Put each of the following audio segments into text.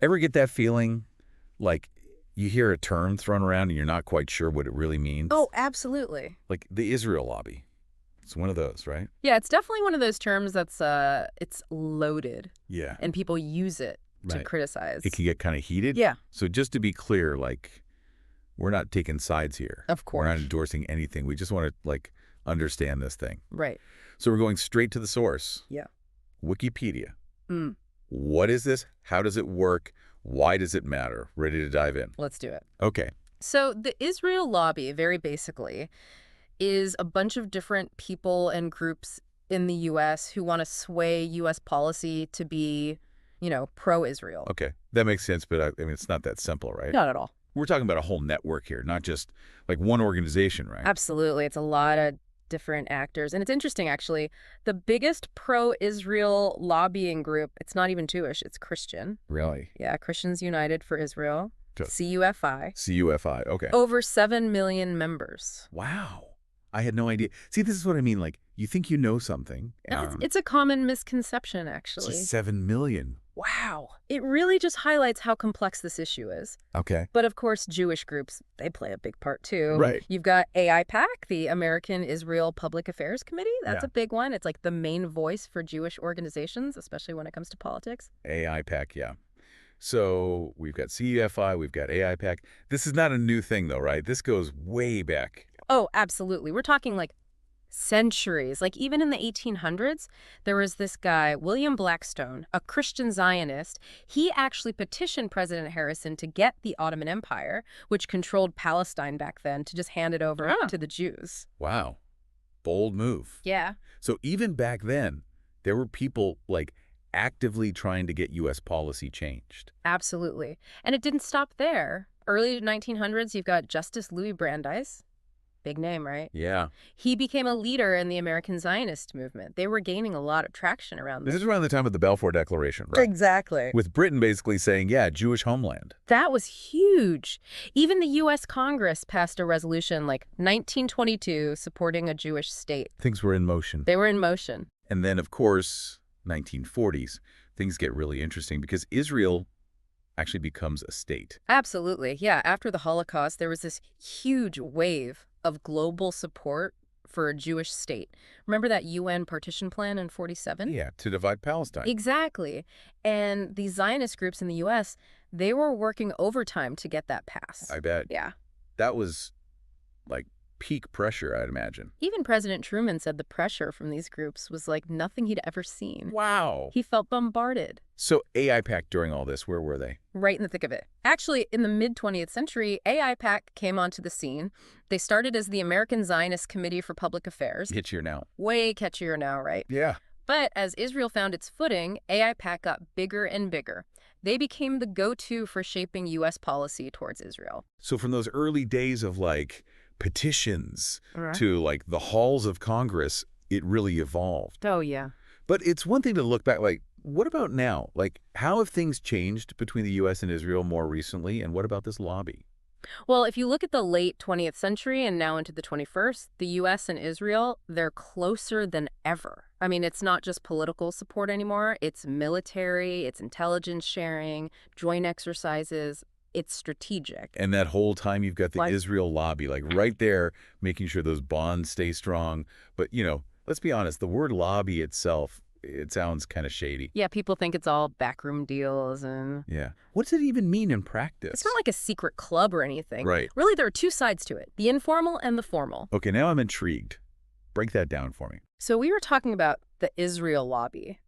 Ever get that feeling like you hear a term thrown around and you're not quite sure what it really means? Oh, absolutely. Like the Israel lobby. It's one of those, right? Yeah, it's definitely one of those terms that's it's loaded Yeah. and people use it to Right. criticize. It can get kind of heated. Yeah, So just to be clear, like, we're not taking sides here. of We're not course. endorsing anything. We just want to, like, understand this thing. Right. So we're going straight to the source. Yeah. Wikipedia. Mm, What is this? How does it work? Why does it matter? Ready to dive in. let's do it. Okay. So the Israel lobby, very basically, is a bunch of different people and groups in the U.S. who want to sway U.S. policy to be, pro-Israel. Okay. That makes sense, but I mean, it's not that simple, right? Not at all. We're talking about a whole network here, not just like one organization, right? Absolutely. It's a lot of different actors. And it's interesting, actually. The biggest pro-Israel lobbying group, it's not even Jewish, it's Christian. Really? Yeah, Christians United for Israel, Just CUFI. CUFI. Okay. Over 7 million members. Wow. I had no idea. See, this is what I mean. Like, you think you know something. It's a common misconception, It's actually. just 7 million. Wow. It really just highlights how complex this issue is. Okay. But of course, Jewish groups, they play a big part too. Right. You've got AIPAC, the American Israel Public Affairs Committee. That's Yeah. a big one. It's like the main voice for Jewish organizations, especially when it comes to politics. AIPAC, yeah. So we've got CUFI, we've got AIPAC. This is not a new thing, though, right? This goes way back. Oh, absolutely. We're talking like centuries. Like even in the 1800s, there was this guy, William Blackstone, a Christian Zionist. He actually petitioned President Harrison to get the Ottoman Empire, which controlled Palestine back then, to just hand it over to the Jews. Wow. Bold move. Yeah. So even back then, there were people, like, actively trying to get U.S. policy changed. Absolutely. And it didn't stop there. Early 1900s, you've got Justice Louis Brandeis. Big name, right? Yeah. He became a leader in the American Zionist movement. They were gaining a lot of traction around This this. is around the time of the Balfour Declaration, right? Exactly. With Britain basically saying, yeah, Jewish homeland. That was huge. Even the U.S. Congress passed a resolution like 1922 supporting a Jewish state. Things were in motion. They were in motion. And then, of course, 1940s, things get really interesting because Israel actually becomes a state. Absolutely. Yeah. After the Holocaust, there was this huge wave of global support for a Jewish state. Remember that UN partition plan in 47? Yeah, to divide Palestine. Exactly. And these Zionist groups in the U.S., they were working overtime to get that passed. I bet. Yeah. That was, like, peak pressure, I'd imagine. Even President Truman said the pressure from these groups was like nothing he'd ever seen. Wow. He felt bombarded. So AIPAC during all this, where were they? Right in the thick of it. Actually, in the mid-20th century, AIPAC came onto the scene. They started as the American Zionist Committee for Public Affairs. Hitchier now. Way catchier now, right? Yeah. But as Israel found its footing, AIPAC got bigger and bigger. They became the go-to for shaping U.S. policy towards Israel. So from those early days of, like, petitions Right. to, like, the halls of Congress, it really evolved. Oh, yeah. But it's one thing to look back, like, what about now? Like, how have things changed between the U.S. and Israel more recently, and what about this lobby? Well, if you look at the late 20th century and now into the 21st, the U.S. and Israel, they're closer than ever. I mean, it's not just political support anymore. It's military, it's intelligence sharing, joint exercises. It's strategic. And that whole time you've got the Like- Israel lobby, like, right there, making sure those bonds stay strong. But, let's be honest, the word lobby itself, it sounds kind of shady. Yeah, people think it's all backroom deals and Yeah. What does it even mean in practice? it's not like a secret club or anything. Right. Really, there are two sides to it, the informal and the formal. Okay, now I'm intrigued. Break that down for me. So we were talking about the Israel lobby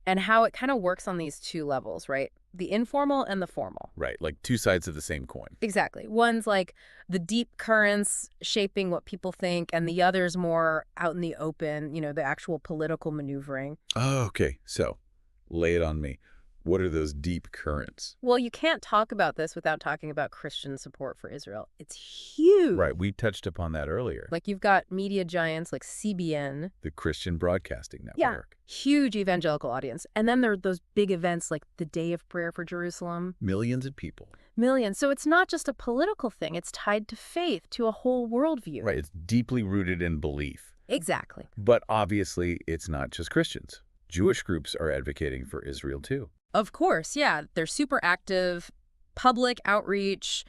and how it kind of works on these two levels, right? The informal and the formal. Right, like two sides of the same coin. Exactly. One's like the deep currents shaping what people think, and the other's more out in the open, the actual political maneuvering. Oh, okay, so lay it on me. What are those deep currents? Well, you can't talk about this without talking about Christian support for Israel. It's huge. Right, we touched upon that earlier. Like you've got media giants like CBN. The Christian Broadcasting Yeah. Network. Huge evangelical audience. And then there are those big events like the Day of Prayer for Jerusalem. Millions of people. Millions. So it's not just a political thing. It's tied to faith, to a whole worldview. Right, it's deeply rooted in belief. Exactly. But obviously, it's not just Christians. Jewish groups are advocating for Israel, too. Of course, yeah. They're super active, public outreach,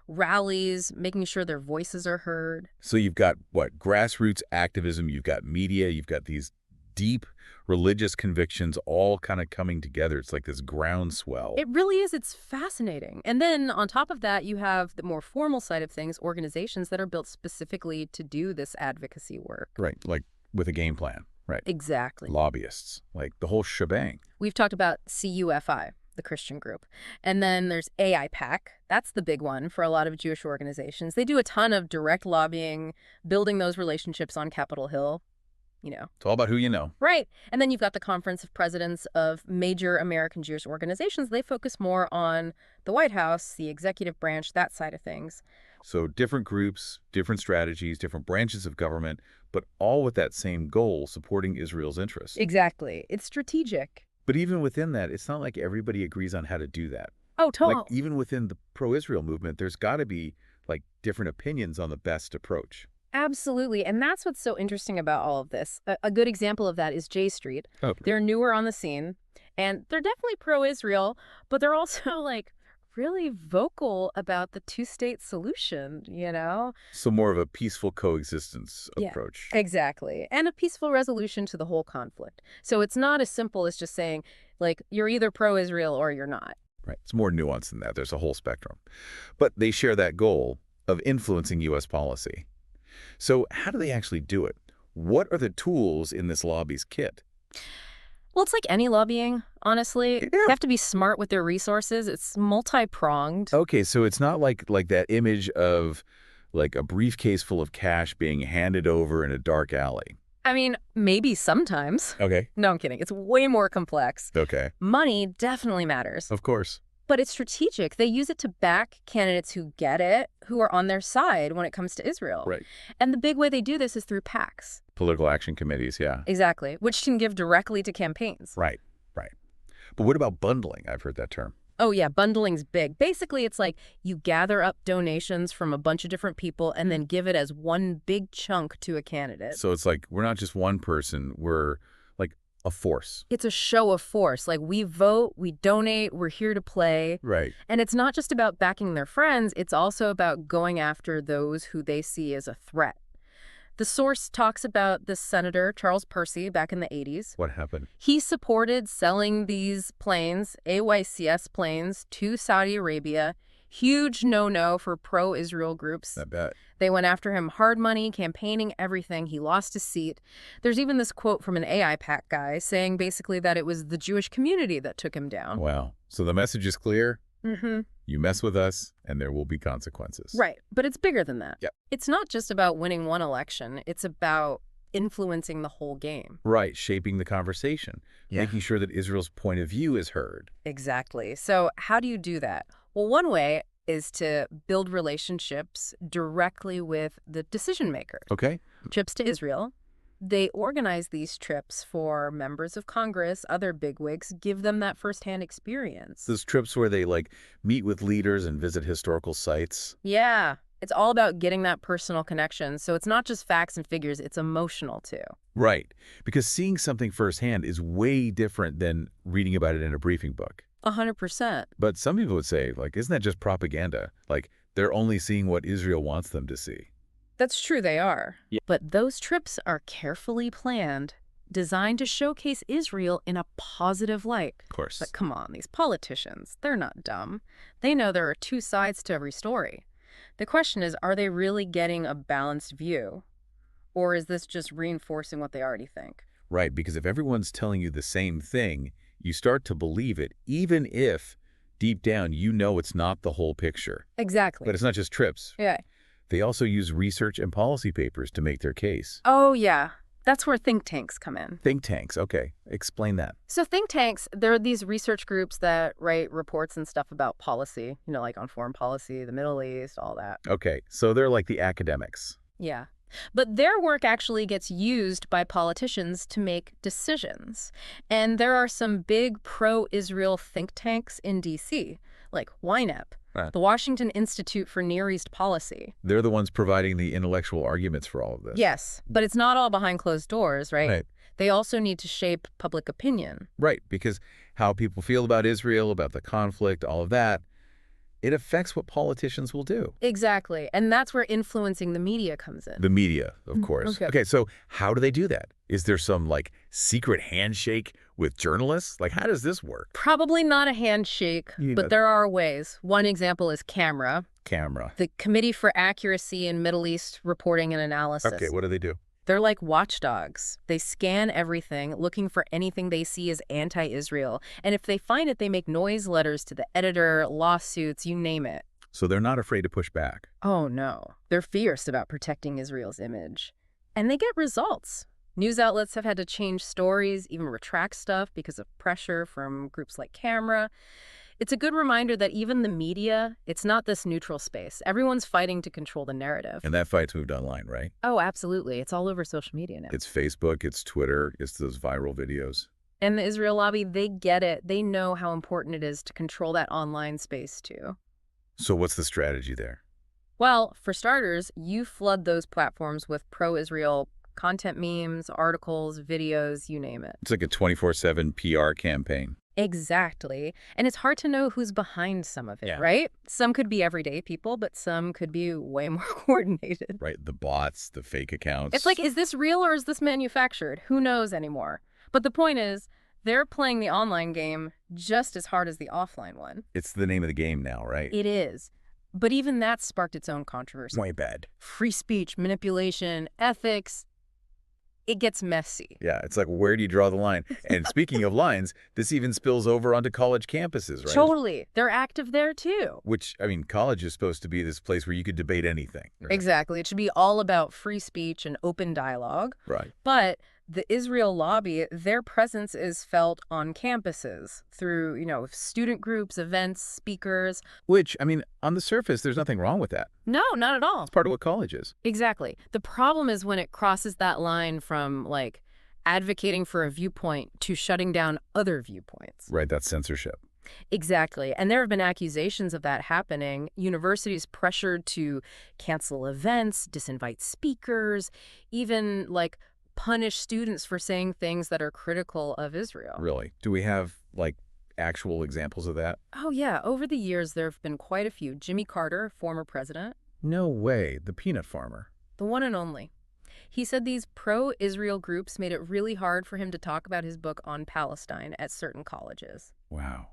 rallies, making sure their voices are heard. So you've got, what, grassroots activism, you've got media, you've got these deep religious convictions all kind of coming together. It's like this groundswell. It really is. It's fascinating. And then on top of that, you have the more formal side of things, organizations that are built specifically to do this advocacy work. Right, like with a game plan, right? Exactly. Lobbyists, like the whole shebang. We've talked about CUFI, the Christian group. And then there's AIPAC. That's the big one for a lot of Jewish organizations. They do a ton of direct lobbying, building those relationships on Capitol Hill. It's all about who you know. Right. And then you've got the Conference of Presidents of major American Jewish organizations. They focus more on the White House, the executive branch, that side of things. So different groups, different strategies, different branches of government, but all with that same goal, supporting Israel's interests. Exactly. It's strategic. But even within that, it's not like everybody agrees on how to do that. Oh, Like totally. even within the pro-Israel movement, there's got to be like different opinions on the best approach. Absolutely. And that's what's so interesting about all of this. A good example of that is J Street. Oh, They're newer on the scene, and they're definitely pro-Israel, but they're also like really vocal about the two-state solution. so more of a peaceful coexistence Yeah. approach. Exactly. And a peaceful resolution to the whole conflict. So it's not as simple as just saying, like, you're either pro-Israel or you're not. Right. It's more nuanced than that. There's a whole spectrum. But they share that goal of influencing U.S. policy. So how do they actually do it? What are the tools in this lobby's kit? Well, it's like any lobbying, honestly. Yeah. They have to be smart with their resources. It's multi-pronged. Okay, so it's not like that image of like a briefcase full of cash being handed over in a dark alley. I mean, maybe sometimes. Okay. No, I'm kidding. It's way more complex. Okay. Money definitely matters, Of course. but it's strategic. They use it to back candidates who get it, who are on their side when it comes to Israel. Right. And the big way they do this is through PACs. Political action committees, yeah. Exactly, which can give directly to campaigns. Right. But what about bundling? I've heard that term. Oh, yeah, bundling's big. Basically, it's like you gather up donations from a bunch of different people and then give it as one big chunk to a candidate. So it's like we're not just one person, we're like a force. It's a show of force. Like, we vote, we donate, we're here to play. Right. And it's not just about backing their friends, it's also about going after those who they see as a threat. The source talks about this senator, Charles Percy, back in the 80s. What happened? He supported selling these planes, AYCS planes, to Saudi Arabia. Huge no-no for pro-Israel groups. I bet. They went after him hard money, campaigning, everything. He lost his seat. There's even this quote from an AIPAC guy saying basically that it was the Jewish community that took him down. Wow. So the message is clear. Mm-hmm. You mess with us, and there will be consequences. Right. But it's bigger than that. Yep. It's not just about winning one election. It's about influencing the whole game. Right. Shaping the conversation. Yeah. Making sure that Israel's point of view is heard. Exactly. So how do you do that? Well, one way is to build relationships directly with the decision makers. Okay. Trips to Israel. They organize these trips for members of Congress, other bigwigs, give them that firsthand experience. Those trips where they like meet with leaders and visit historical sites. Yeah. It's all about getting that personal connection. So it's not just facts and figures, it's emotional too. Right. Because seeing something firsthand is way different than reading about it in a briefing book. 100%. But some people would say, like, isn't that just propaganda? Like, they're only seeing what Israel wants them to see. That's true, they are. Yeah. But those trips are carefully planned, designed to showcase Israel in a positive light. Of course. But come on, these politicians, they're not dumb. They know there are two sides to every story. The question is, are they really getting a balanced view? Or is this just reinforcing what they already think? Right, because if everyone's telling you the same thing, you start to believe it, even if deep down you know it's not the whole picture. Exactly. But it's not just trips. Yeah. They also use research and policy papers to make their case. Oh, yeah. That's where think tanks come in. Think tanks. Okay. Explain that. So think tanks, they're these research groups that write reports and stuff about policy, like on foreign policy, the Middle East, all that. Okay. So they're like the academics. Yeah. But their work actually gets used by politicians to make decisions. And there are some big pro-Israel think tanks in D.C., like YNEP, the Washington Institute for Near East Policy. They're the ones providing the intellectual arguments for all of this. Yes, but it's not all behind closed doors, right? Right. They also need to shape public opinion. Right, because how people feel about Israel, about the conflict, all of that, it affects what politicians will do. Exactly. And that's where influencing the media comes in. The media, of course. Okay. Okay, so how do they do that? Is there some, like, secret handshake with journalists? Like, how does this work? Probably not a handshake, but there are ways. One example is CAMERA, Camera. the Committee for Accuracy in Middle East Reporting and Analysis. Okay, what do they do? They're like watchdogs. They scan everything, looking for anything they see as anti-Israel. And if they find it, they make noise letters to the editor, lawsuits, you name it. So they're not afraid to push back. Oh, no. They're fierce about protecting Israel's image. And they get results. News outlets have had to change stories, even retract stuff because of pressure from groups like CAMERA. It's a good reminder that even the media, it's not this neutral space. Everyone's fighting to control the narrative. And that fight's moved online, right? Oh, absolutely. It's all over social media now. It's Facebook, it's Twitter, it's those viral videos. And the Israel lobby, they get it. They know how important it is to control that online space, too. So what's the strategy there? Well, for starters, you flood those platforms with pro-Israel content, memes, articles, videos, you name it. It's like a 24/7 PR campaign. Exactly. And it's hard to know who's behind some of it, Yeah. right? Some could be everyday people, but some could be way more coordinated. Right, the bots, the fake accounts. It's like, is this real or is this manufactured? Who knows anymore? But the point is, they're playing the online game just as hard as the offline one. It's the name of the game now, right? It is. But even that sparked its own controversy. Way bad. Free speech, manipulation, ethics. It gets messy. Yeah, it's like, where do you draw the line? And speaking of lines, this even spills over onto college campuses, right? Totally. They're active there, too. Which, I mean, college is supposed to be this place where you could debate anything. Right? Exactly. It should be all about free speech and open dialogue. Right. But the Israel lobby, their presence is felt on campuses through, student groups, events, speakers. Which, I mean, on the surface, there's nothing wrong with that. No, not at all. It's part of what college is. Exactly. The problem is when it crosses that line from, like, advocating for a viewpoint to shutting down other viewpoints. Right, that's censorship. Exactly. And there have been accusations of that happening. Universities pressured to cancel events, disinvite speakers, even, like, punish students for saying things that are critical of Israel. Really? Do we have, like, actual examples of that? Oh, yeah. Over the years, there have been quite a few. Jimmy Carter, former president. No way. The peanut farmer. The one and only. He said these pro-Israel groups made it really hard for him to talk about his book on Palestine at certain colleges. Wow.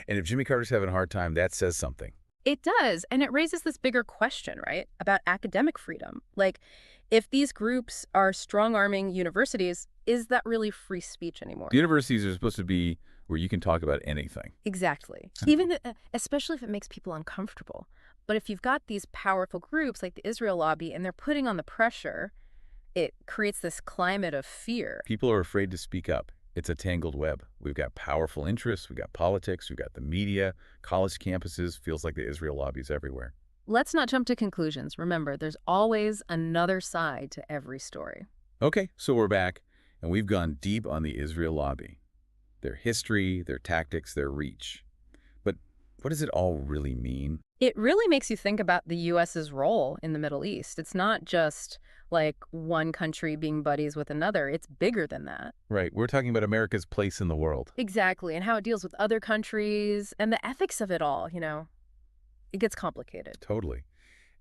And if Jimmy Carter's having a hard time, that says something. It does, and it raises this bigger question, right, about academic freedom. Like, if these groups are strong-arming universities, is that really free speech anymore? The universities are supposed to be where you can talk about anything. Exactly. Even, especially if it makes people uncomfortable. But if you've got these powerful groups like the Israel lobby and they're putting on the pressure, it creates this climate of fear. People are afraid to speak up. It's a tangled web. We've got powerful interests, we've got politics, we've got the media, college campuses, feels like the Israel lobby's everywhere. Let's not jump to conclusions. Remember, there's always another side to every story. Okay, so we're back, and we've gone deep on the Israel lobby. Their history, their tactics, their reach. But what does it all really mean? It really makes you think about the U.S.'s role in the Middle East. It's not just like one country being buddies with another. It's bigger than that. Right, we're talking about America's place in the world. Exactly, and how it deals with other countries and the ethics of it all, It gets complicated. Totally.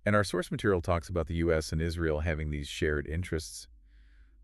And our source material talks about the U.S. and Israel having these shared interests.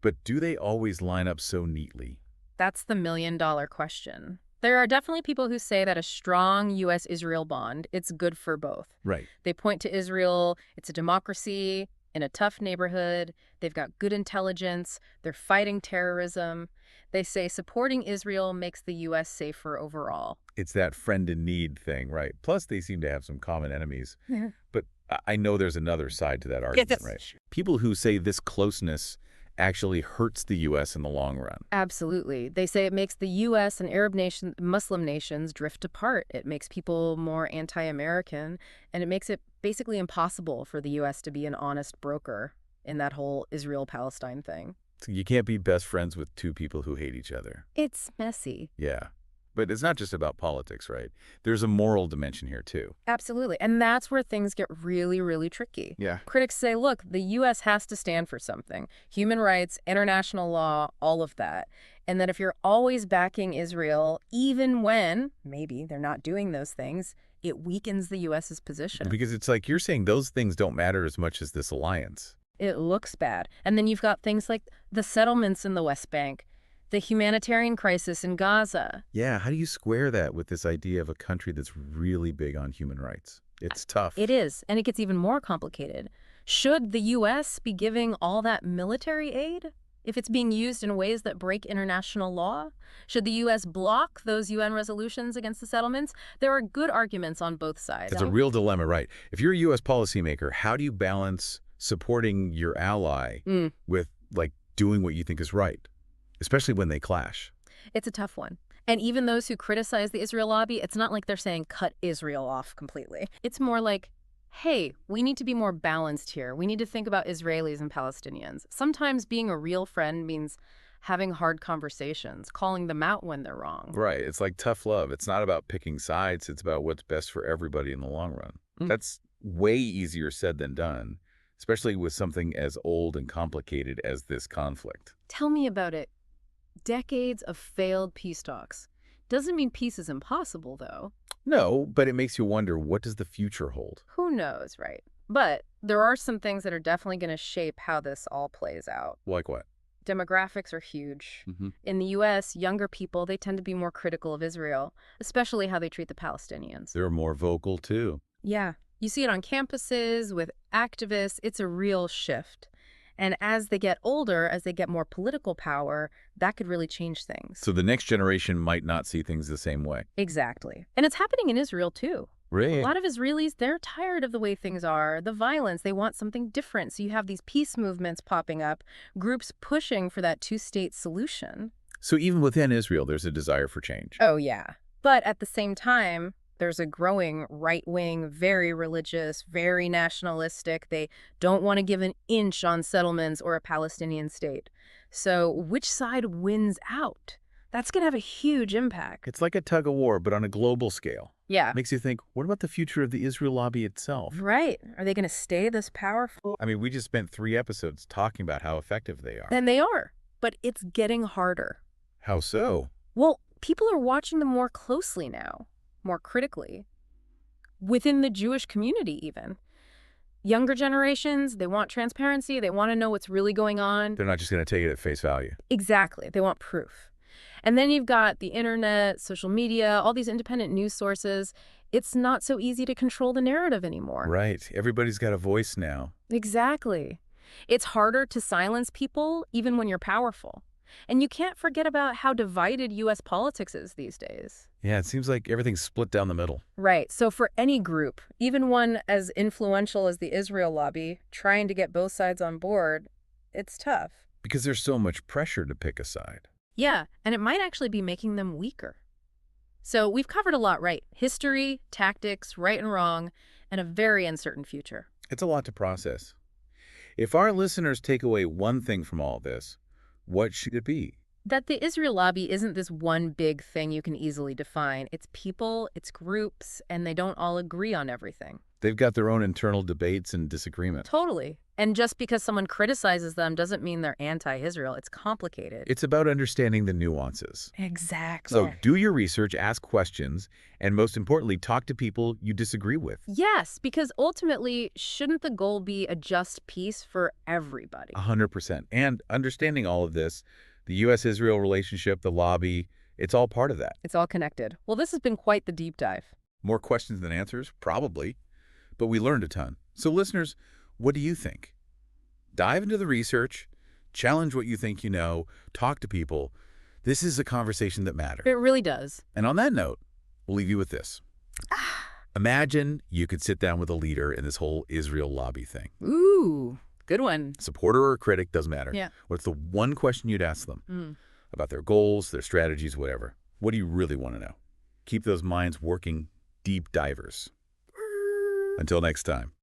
But do they always line up so neatly? That's the million-dollar question. There are definitely people who say that a strong U.S.-Israel bond, it's good for both. Right. They point to Israel, it's a democracy in a tough neighborhood, they've got good intelligence, they're fighting terrorism. They say supporting Israel makes the U.S. safer overall. It's that friend in need thing, right? Plus, they seem to have some common enemies. Yeah. But I know there's another side to that argument, right? People who say this closeness actually hurts the U.S. in the long run. Absolutely. They say it makes the U.S. and Muslim nations drift apart. It makes people more anti-American, and it makes it basically impossible for the U.S. to be an honest broker in that whole Israel-Palestine thing. So you can't be best friends with two people who hate each other. It's messy. Yeah. But it's not just about politics, right? There's a moral dimension here, too. Absolutely. And that's where things get really, really tricky. Yeah. Critics say, look, the U.S. has to stand for something. Human rights, international law, all of that. And that if you're always backing Israel, even when maybe they're not doing those things, it weakens the U.S.'s position. Because it's like you're saying those things don't matter as much as this alliance. It looks bad. And then you've got things like the settlements in the West Bank, the humanitarian crisis in Gaza. Yeah, how do you square that with this idea of a country that's really big on human rights? It's tough. It is, and it gets even more complicated. Should the U.S. be giving all that military aid if it's being used in ways that break international law? Should the U.S. block those UN resolutions against the settlements? There are good arguments on both sides. It's a real dilemma, right? If you're a U.S. policymaker, how do you balance supporting your ally with, like, doing what you think is right, especially when they clash? It's a tough one. And even those who criticize the Israel lobby, it's not like they're saying cut Israel off completely. It's more like, hey, we need to be more balanced here. We need to think about Israelis and Palestinians. Sometimes being a real friend means having hard conversations, calling them out when they're wrong. Right. It's like tough love. It's not about picking sides. It's about what's best for everybody in the long run. That's way easier said than done, especially with something as old and complicated as this conflict. Tell me about it. Decades of failed peace talks. Doesn't mean peace is impossible, though. No, but it makes you wonder, what does the future hold? Who knows, right? But there are some things that are definitely going to shape how this all plays out. Like what? Demographics are huge. In the U.S., younger people, they tend to be more critical of Israel, especially how they treat the Palestinians. They're more vocal, too. Yeah. You see it on campuses, with activists. It's a real shift. And as they get older, as they get more political power, that could really change things. So the next generation might not see things the same way. Exactly. And it's happening in Israel, too. Really? A lot of Israelis, they're tired of the way things are, the violence. They want something different. So you have these peace movements popping up, groups pushing for that two-state solution. So even within Israel, there's a desire for change. Oh, yeah. But at the same time, there's a growing right-wing, very religious, very nationalistic. They don't want to give an inch on settlements or a Palestinian state. So which side wins out? That's going to have a huge impact. It's like a tug of war, but on a global scale. Yeah. Makes you think, what about the future of the Israel lobby itself? Right. Are they going to stay this powerful? I mean, we just spent 3 episodes talking about how effective they are. And they are. But it's getting harder. How so? Well, people are watching them more closely now, more critically. Within the Jewish community, even. Younger generations, they want transparency. They want to know what's really going on. They're not just going to take it at face value. Exactly. They want proof. And then you've got the internet, social media, all these independent news sources. It's not so easy to control the narrative anymore. Right. Everybody's got a voice now. Exactly. It's harder to silence people even when you're powerful. And you can't forget about how divided U.S. politics is these days. Yeah, it seems like everything's split down the middle. Right. So for any group, even one as influential as the Israel lobby, trying to get both sides on board, it's tough. Because there's so much pressure to pick a side. Yeah, and it might actually be making them weaker. So we've covered a lot, right? History, tactics, right and wrong, and a very uncertain future. It's a lot to process. If our listeners take away one thing from all this, what should it be? That the Israel lobby isn't this one big thing you can easily define. It's people, it's groups, and they don't all agree on everything. They've got their own internal debates and disagreements. Totally. And just because someone criticizes them doesn't mean they're anti-Israel. It's complicated. It's about understanding the nuances. Exactly. So do your research, ask questions, and most importantly, talk to people you disagree with. Yes, because ultimately, shouldn't the goal be a just peace for everybody? 100%. And understanding all of this, the U.S.-Israel relationship, the lobby, it's all part of that. It's all connected. Well, this has been quite the deep dive. More questions than answers? Probably. But we learned a ton. So listeners, what do you think? Dive into the research, challenge what you think you know, talk to people. This is a conversation that matters. It really does. And on that note, we'll leave you with this. Imagine you could sit down with a leader in this whole Israel lobby thing. Ooh, good one. Supporter or critic, doesn't matter. Yeah. What's the one question you'd ask them about their goals, their strategies, whatever? What do you really want to know? Keep those minds working, deep divers. Until next time.